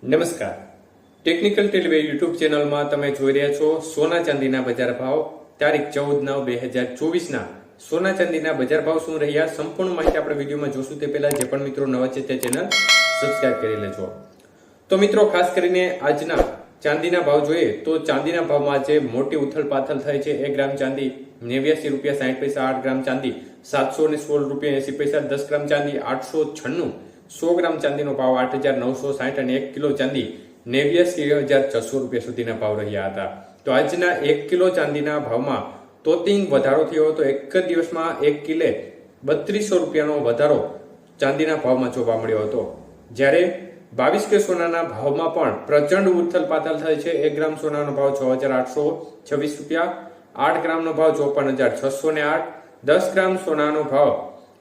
નમસ્કાર, technical ટેલિવે YouTube ચેનલમાં તમે જોઈ રહ્યા છો સોના ચાંદીના બજાર ભાવ તારીખ 14/9/2024 સોના ચાંદીના બજાર ભાવ શું રહ્યા સંપૂર્ણ માહિતી આપણે વિડીયોમાં જોશું. તે પહેલા જે પણ મિત્રો નવા છે તે ચેનલ સબસ્ક્રાઇબ કરી લેજો. તો મિત્રો ખાસ કરીને આજના ચાંદીના ભાવ જોઈએ તો ચાંદીના ભાવમાં આજે મોટી ઉથલપાથલ થઈ છે. 1 ગ્રામ ચાંદી 89 રૂપિયા 60 પૈસા, 8 ગ્રામ ચાંદી 716 રૂપિયા 80 પૈસા, 10 ગ્રામ ચાંદી 896, 100 ગ્રામ ચાંદીનો ભાવ 8,960 અને 1 કિલો ચાંદી 89,600 રૂપિયા સુધીના ભાવ રહ્યા હતા. તો આજના 1 કિલો ચાંદીના ભાવમાં તોતિંગ વધારો થયો હતો. એક જ દિવસમાં 1 કિલે 3200 રૂપિયાનો વધારો ચાંદીના ભાવમાં જોવા મળ્યો હતો. જ્યારે 22 કે સોનાના ભાવમાં પણ પ્રચંડ ઉથલપાથલ થઈ છે. 1 ગ્રામ સોનાનો ભાવ 6,826 રૂપિયા, 8 ગ્રામનો ભાવ 54,608, 10 ગ્રામ સોનાનો ભાવ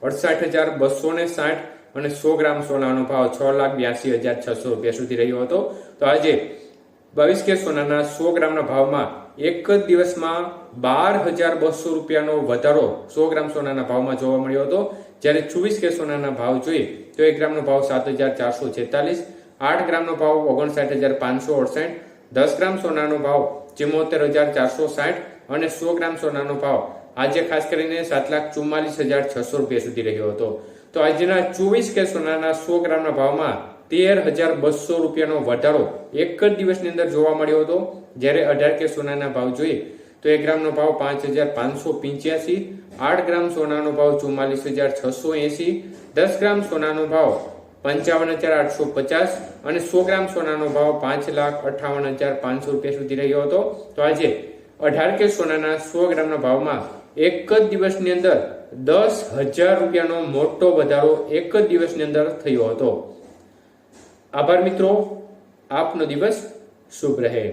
68,260 અને 100 ગ્રામ સોનાનો ભાવ 6,82,600 રૂપિયા સુધી રહ્યો હતો. તો આજે 22 કે સોનાના 100 ગ્રામના ભાવમાં એક જ દિવસમાં 12,200 રૂપિયાનો વધારો 100 ગ્રામ સોનાના ભાવમાં જોવા મળ્યો હતો. જ્યારે 24 કે સોનાના ભાવ જોઈએ તો 1 ગ્રામનો ભાવ 7,446, 8 ગ્રામનો ભાવ 59,568, 10 ગ્રામ સોનાનો ભાવ 74,460 અને 100 ગ્રામ સોનાનો ભાવ આજે ખાસ કરીને 7,44,600 રૂપિયા સુધી રહ્યો હતો. તો આજના 24 કે સોનાના 100 ગ્રામના ભાવમાં 13,200 રૂપિયાનો વધારો એક જ દિવસની અંદર જોવા મળ્યો હતો. જ્યારે 18 કે સોનાના ભાવ જોઈએ તો 1 ગ્રામનો ભાવ 5,585, 8 ગ્રામ સોનાનો ભાવ 44,680, 10 ગ્રામ સોનાનો ભાવ 55,850 અને 100 ગ્રામ સોનાનો ભાવ 5,58,500 રૂપિયા સુધી રહ્યો હતો. તો આજે 18 કે સોનાના 100 ગ્રામના ભાવમાં એક જ દિવસની અંદર 10,000 રૂપિયાનો મોટો વધારો એક જ દિવસની અંદર થયો હતો. આભાર મિત્રો, આપનો દિવસ શુભ રહે.